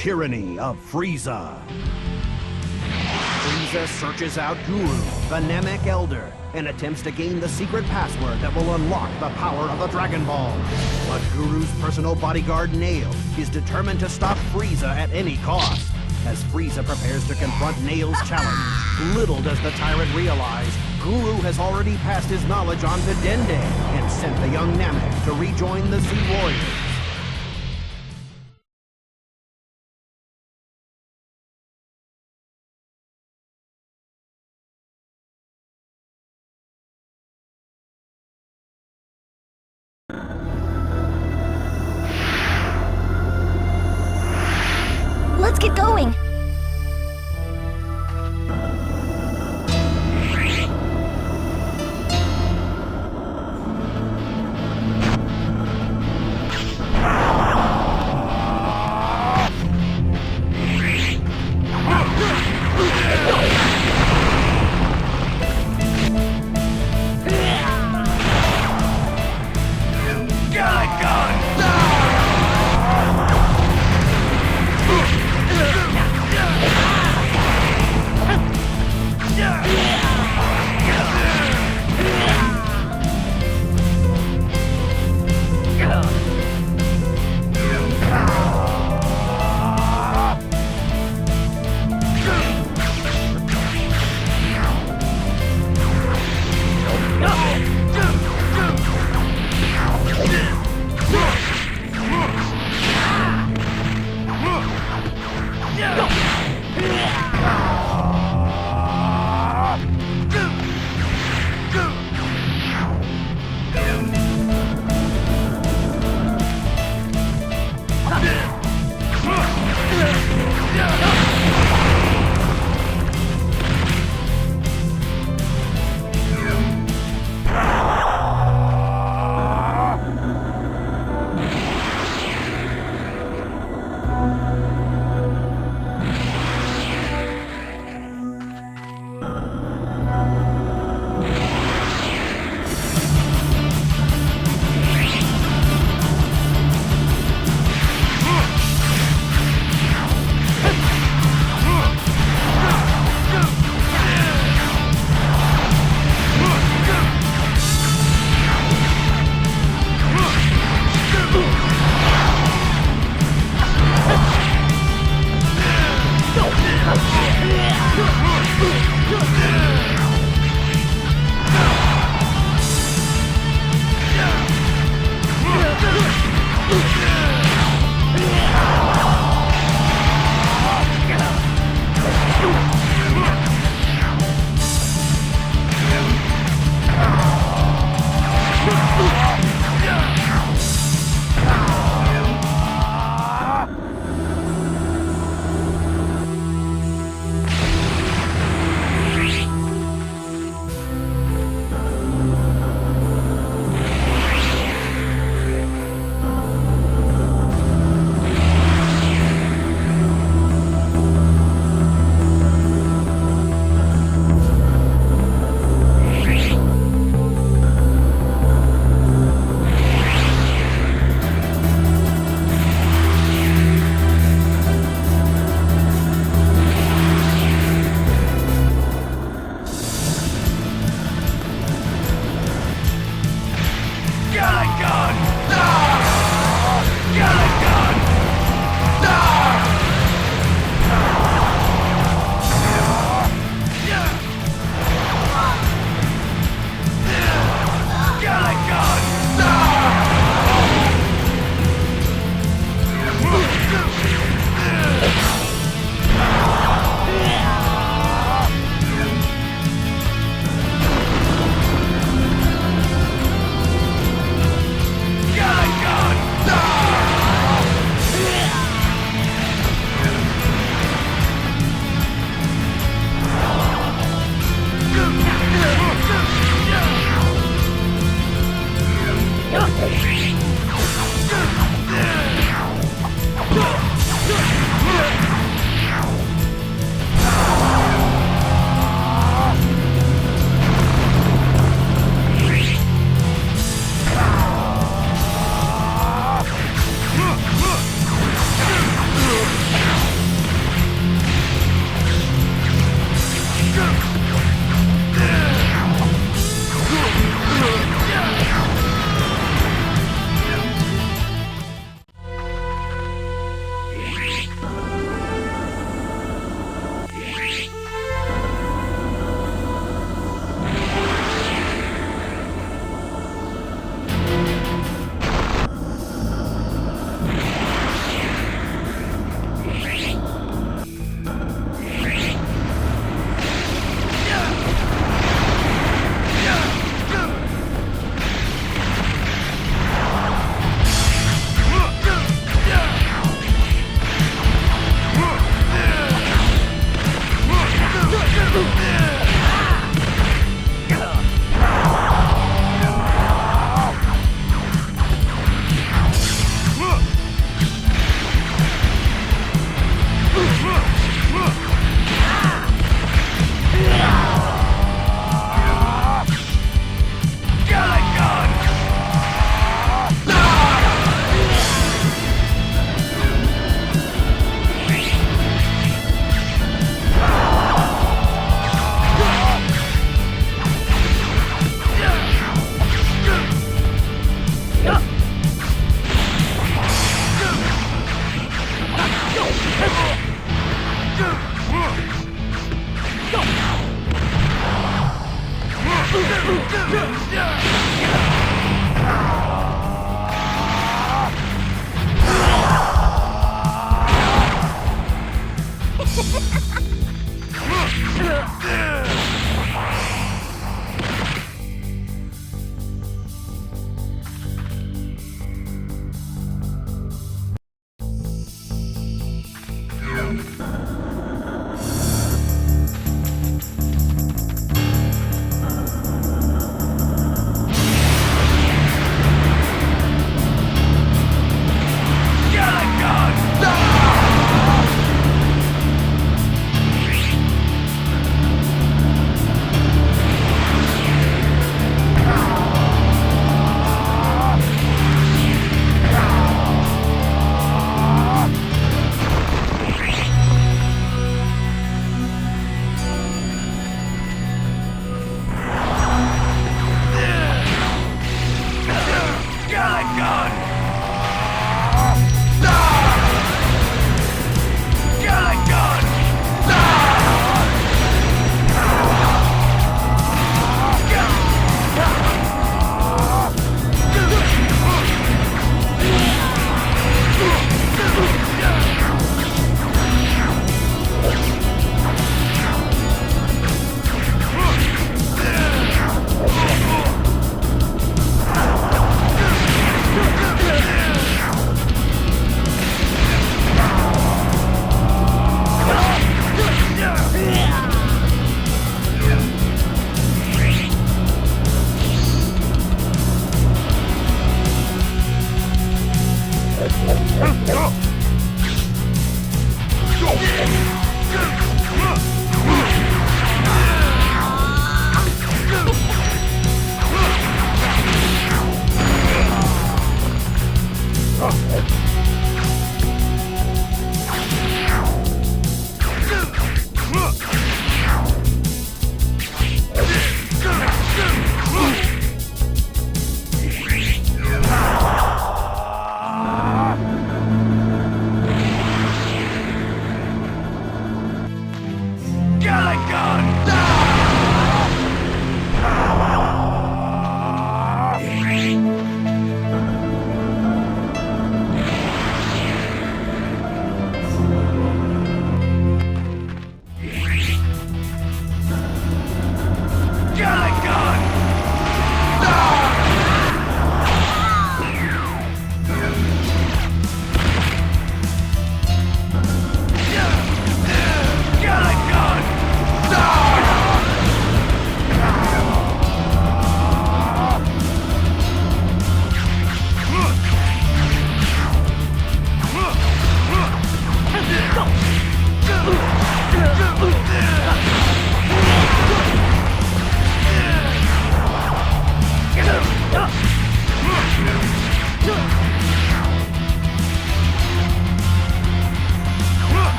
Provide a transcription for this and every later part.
tyranny of Frieza. Frieza searches out Guru, the Namek Elder, and attempts to gain the secret password that will unlock the power of the Dragon Ball. But Guru's personal bodyguard, Nail, is determined to stop Frieza at any cost. As Frieza prepares to confront Nail's challenge, little does the tyrant realize Guru has already passed his knowledge on to Dende and sent the young Namek to rejoin the Z Warriors. Let's get going!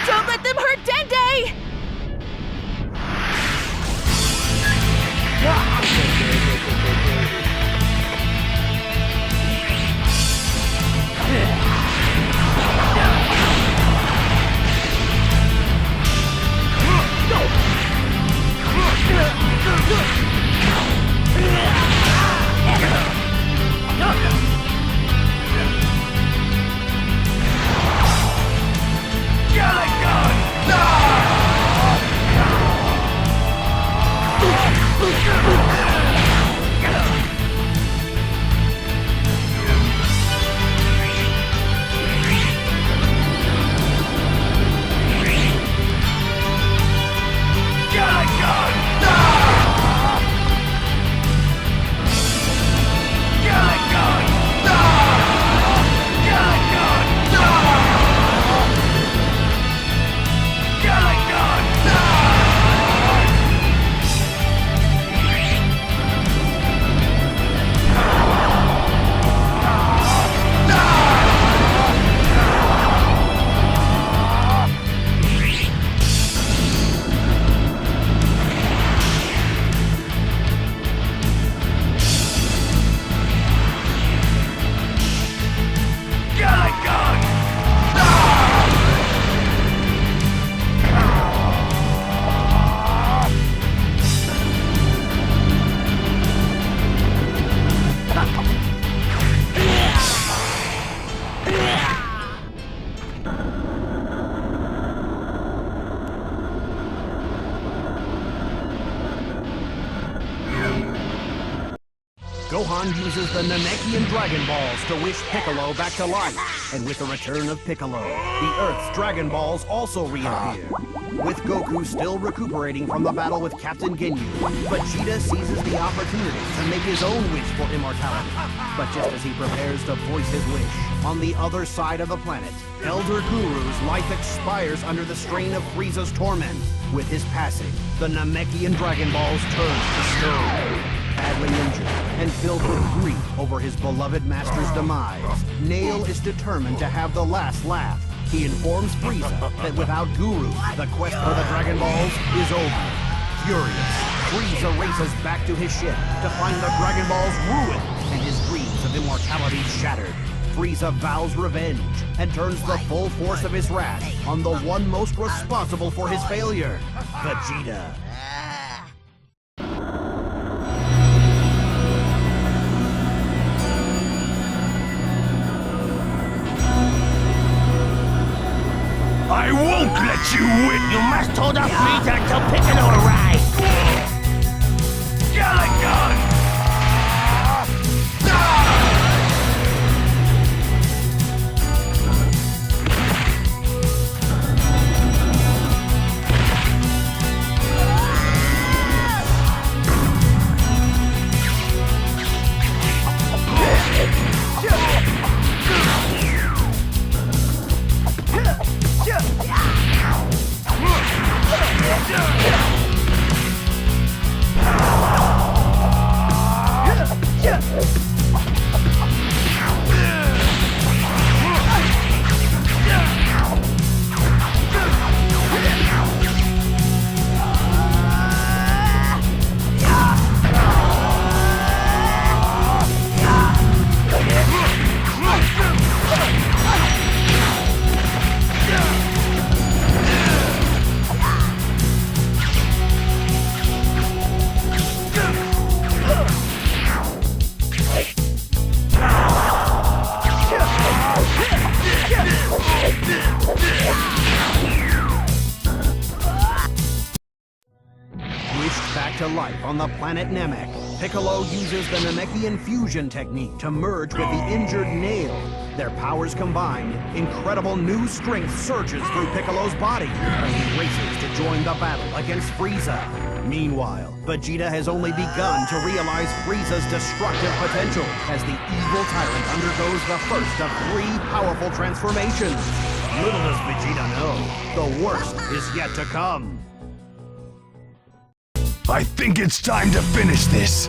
Don't let them hurt Dende! Gohan uses the Namekian Dragon Balls to wish Piccolo back to life. And with the return of Piccolo, the Earth's Dragon Balls also reappear. With Goku still recuperating from the battle with Captain Ginyu, Vegeta seizes the opportunity to make his own wish for immortality. But just as he prepares to voice his wish, on the other side of the planet, Elder Guru's life expires under the strain of Frieza's torment. With his passing, the Namekian Dragon Balls turn to stone. Badly injured and filled with grief over his beloved master's demise, Nail is determined to have the last laugh. He informs Frieza that without Guru, the quest for the Dragon Balls is over. Furious, Frieza races back to his ship to find the Dragon Balls ruined and his dreams of immortality shattered. Frieza vows revenge and turns the full force of his wrath on the one most responsible for his failure, Vegeta. I won't let you win! You must hold off Frieza until Piccolo arrives! Galagon! Back to life on the planet Namek, Piccolo uses the Namekian fusion technique to merge with the injured Nail. Their powers combined, incredible new strength surges through Piccolo's body, and he races to join the battle against Frieza. Meanwhile, Vegeta has only begun to realize Frieza's destructive potential as the evil tyrant undergoes the first of 3 powerful transformations. Little does Vegeta know, the worst is yet to come. I think it's time to finish this.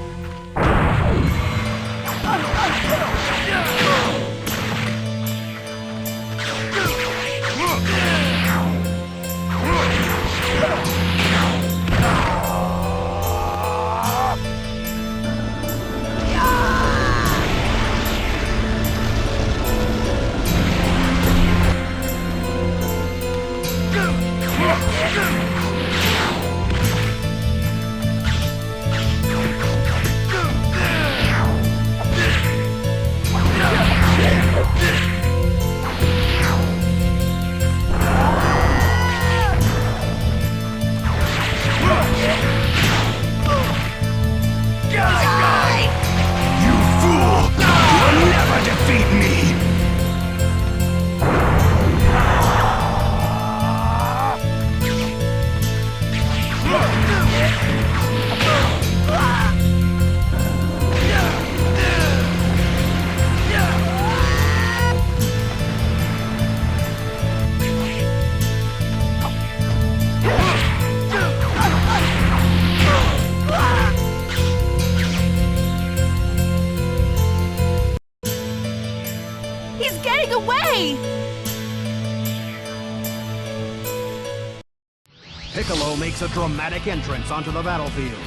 Piccolo makes a dramatic entrance onto the battlefield.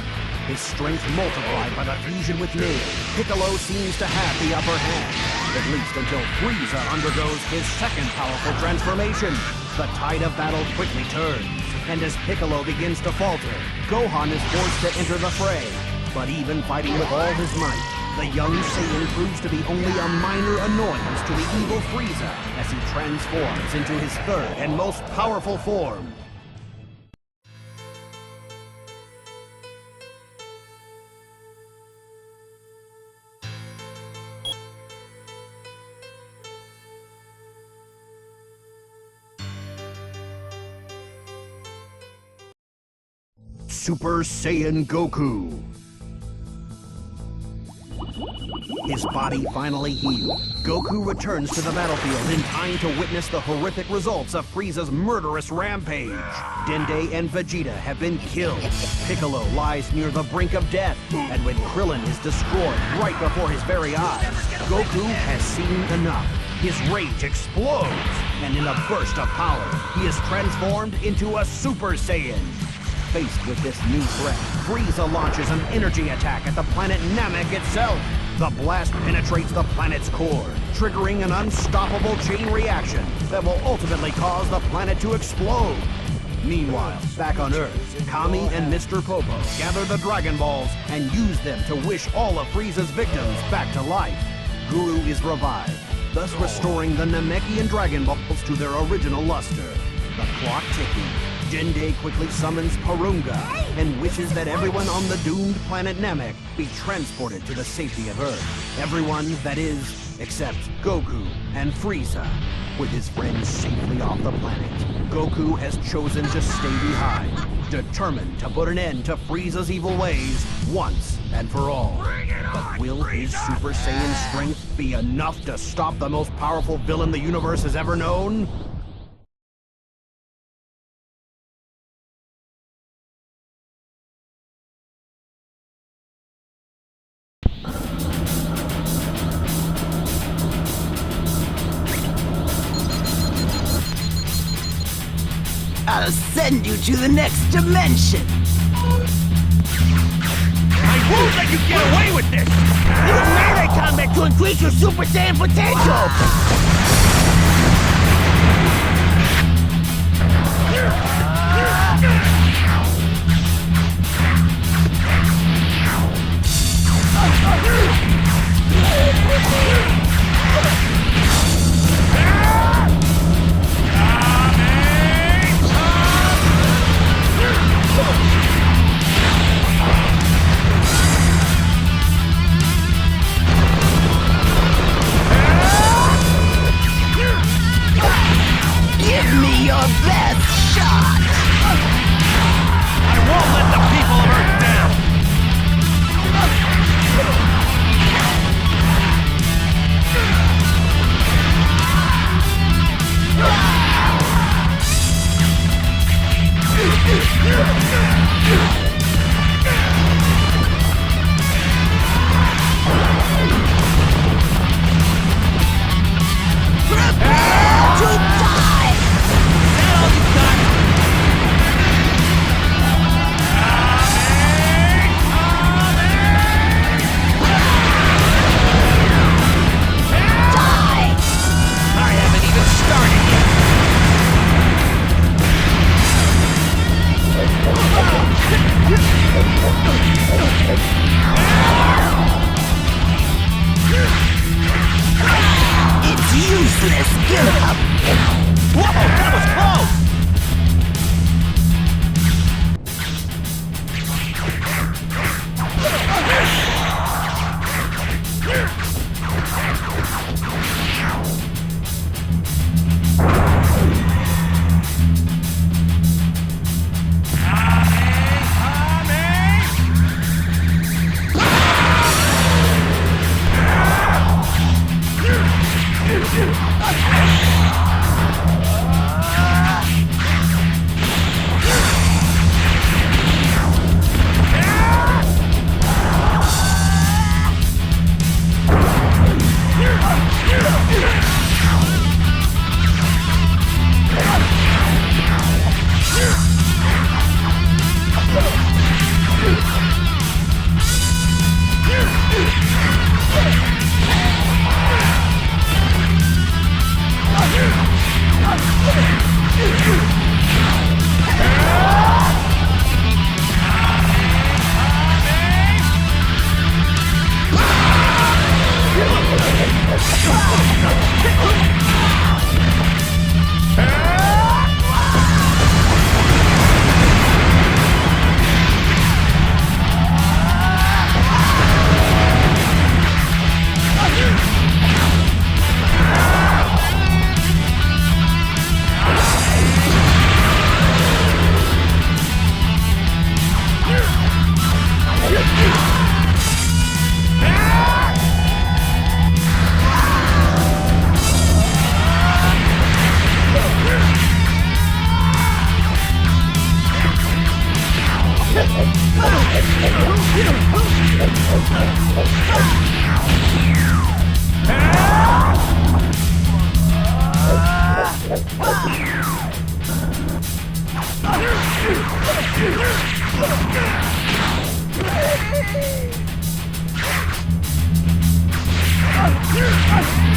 His strength multiplied by the fusion with Nail, Piccolo seems to have the upper hand, at least until Frieza undergoes his second powerful transformation. The tide of battle quickly turns, and as Piccolo begins to falter, Gohan is forced to enter the fray. But even fighting with all his might, the young Saiyan proves to be only a minor annoyance to the evil Frieza as he transforms into his third and most powerful form. Super Saiyan Goku. His body finally healed, Goku returns to the battlefield in time to witness the horrific results of Frieza's murderous rampage. Dende and Vegeta have been killed. Piccolo lies near the brink of death, and when Krillin is destroyed right before his very eyes, Goku has seen enough. His rage explodes, and in a burst of power, he is transformed into a Super Saiyan. Faced with this new threat, Frieza launches an energy attack at the planet Namek itself. The blast penetrates the planet's core, triggering an unstoppable chain reaction that will ultimately cause the planet to explode. Meanwhile, back on Earth, Kami and Mr. Popo gather the Dragon Balls and use them to wish all of Frieza's victims back to life. Guru is revived, thus restoring the Namekian Dragon Balls to their original luster. The clock ticking, Dende quickly summons Porunga and wishes that everyone on the doomed planet Namek be transported to the safety of Earth. Everyone, that is, except Goku and Frieza. With his friends safely off the planet, Goku has chosen to stay behind, determined to put an end to Frieza's evil ways once and for all. But will his Super Saiyan strength be enough to stop the most powerful villain the universe has ever known? I'll send you to the next dimension! I won't let you get away with this! Use melee combat to increase your Super Saiyan potential!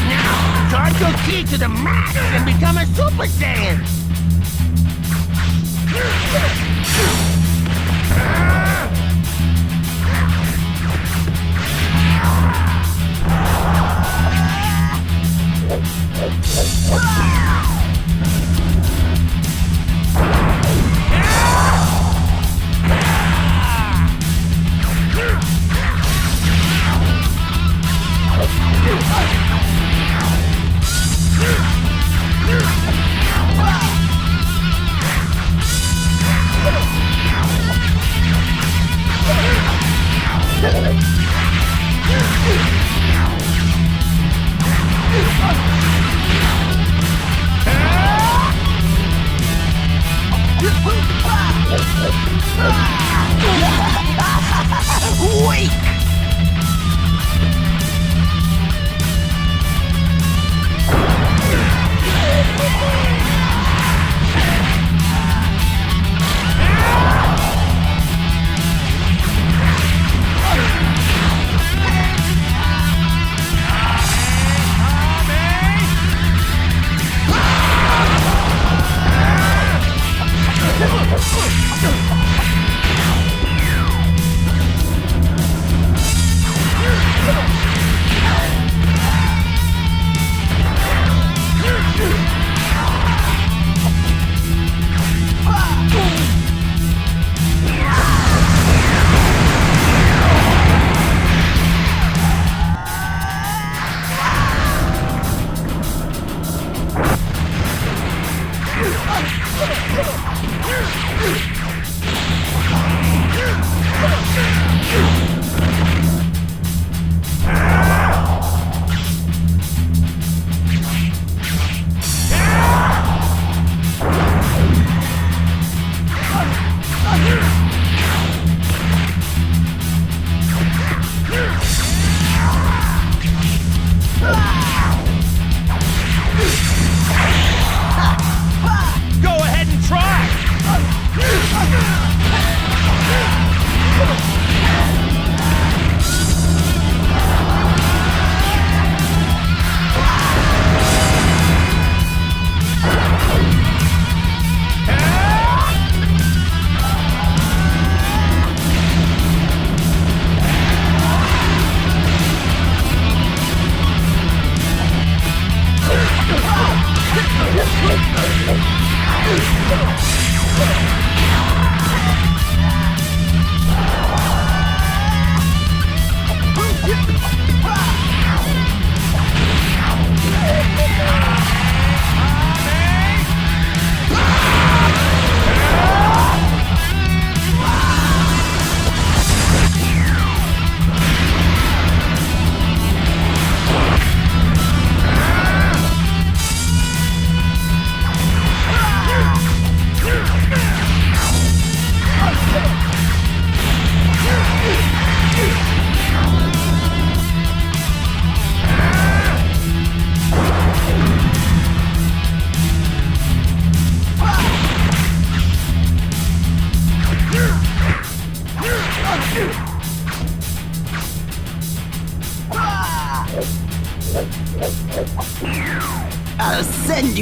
Now, charge your ki to the max and become a Super Saiyan! Weak!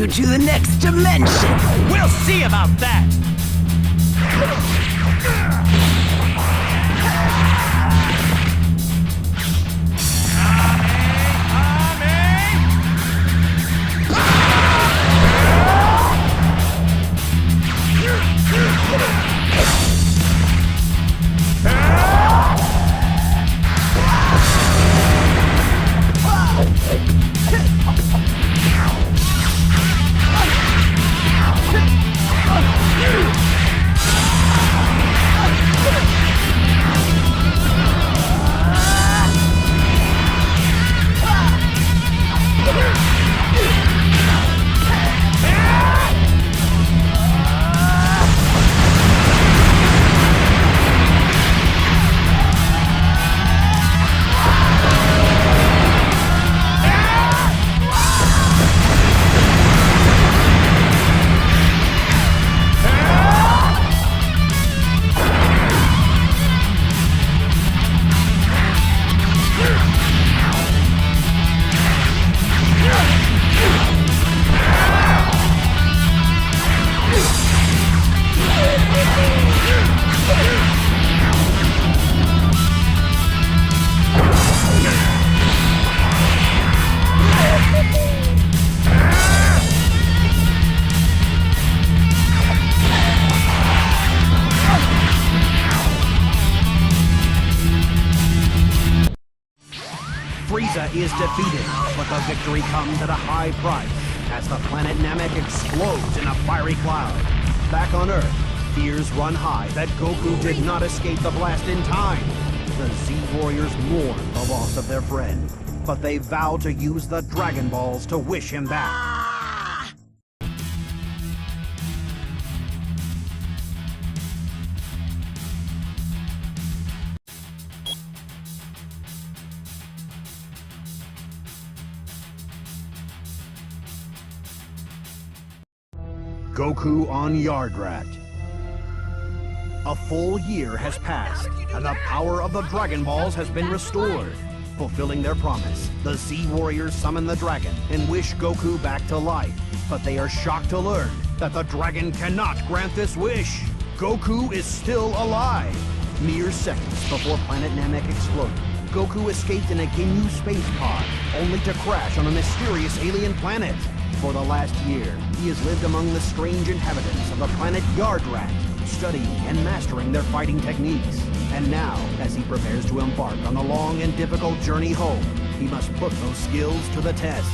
you to the next dimension! We'll see about that! Frieza is defeated, but the victory comes at a high price as the planet Namek explodes in a fiery cloud. Back on Earth, fears run high that Goku did not escape the blast in time. The Z-Warriors mourn the loss of their friend, but they vow to use the Dragon Balls to wish him back. Goku on Yardrat. A full year has passed, and the power of the Dragon Balls has been restored. Fulfilling their promise, the Z-Warriors summon the dragon and wish Goku back to life. But they are shocked to learn that the dragon cannot grant this wish. Goku is still alive. Mere seconds before planet Namek exploded, Goku escaped in a Ginyu space pod, only to crash on a mysterious alien planet. For the last year, he has lived among the strange inhabitants of the planet Yardrat, studying and mastering their fighting techniques. And now, as he prepares to embark on the long and difficult journey home, he must put those skills to the test.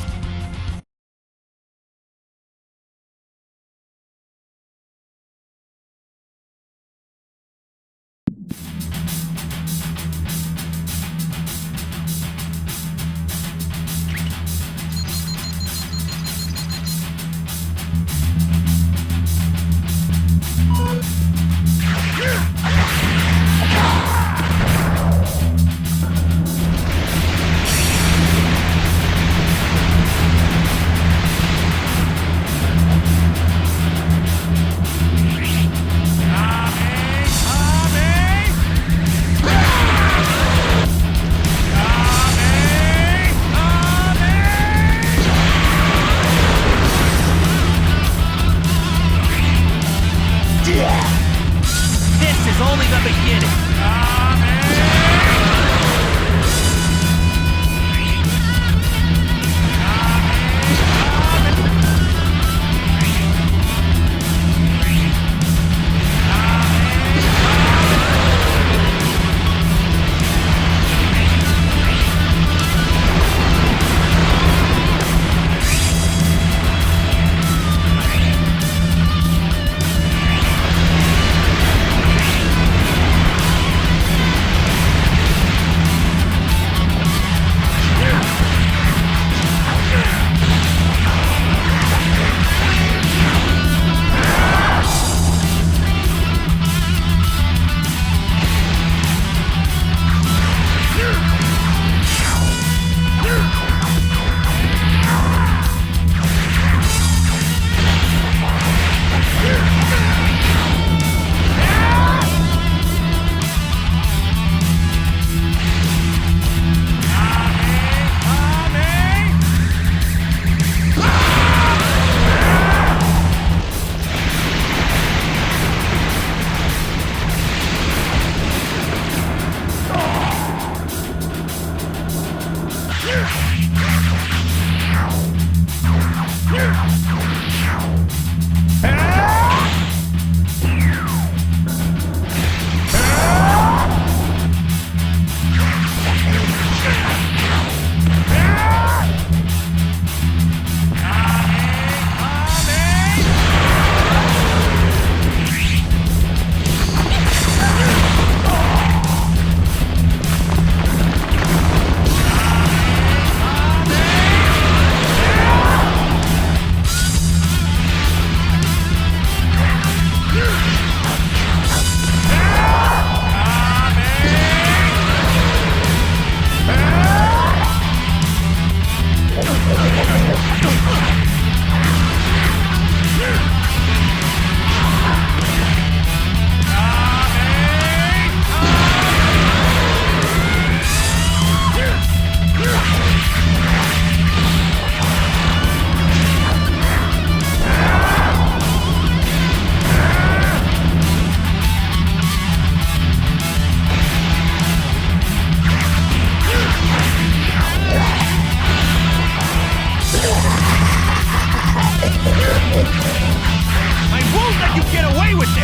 with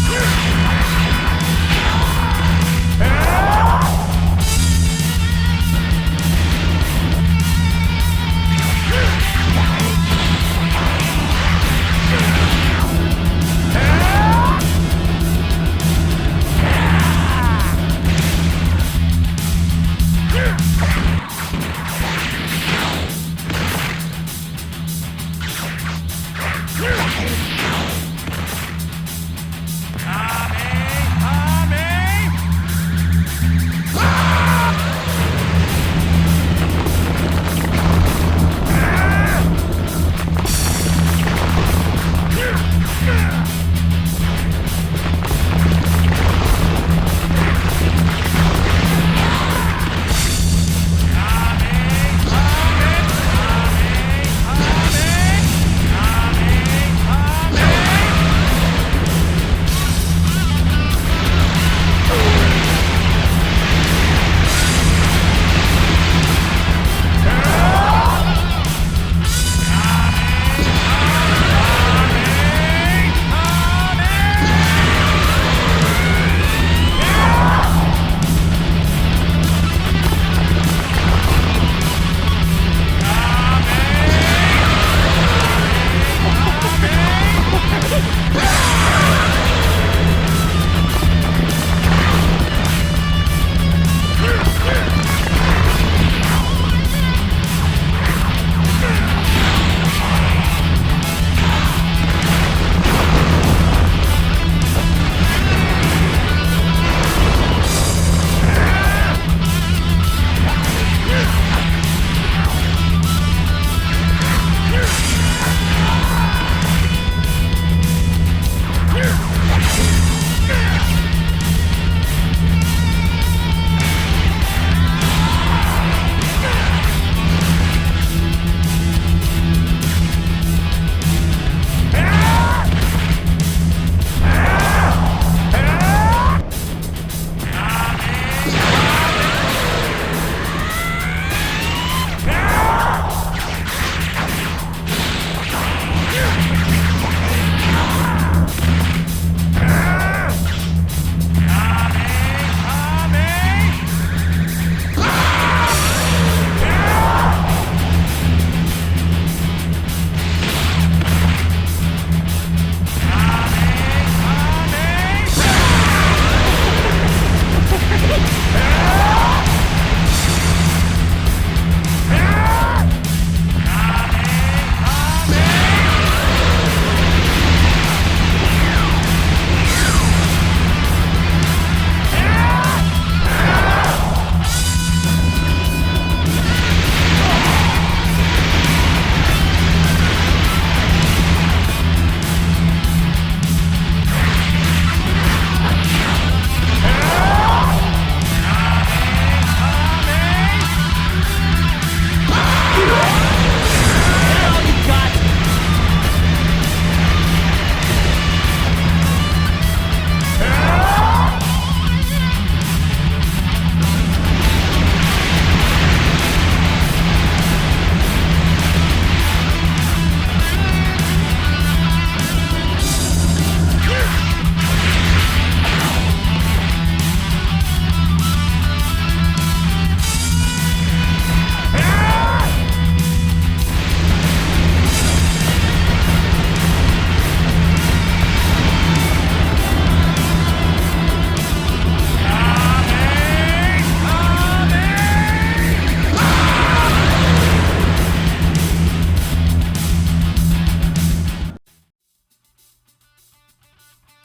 this!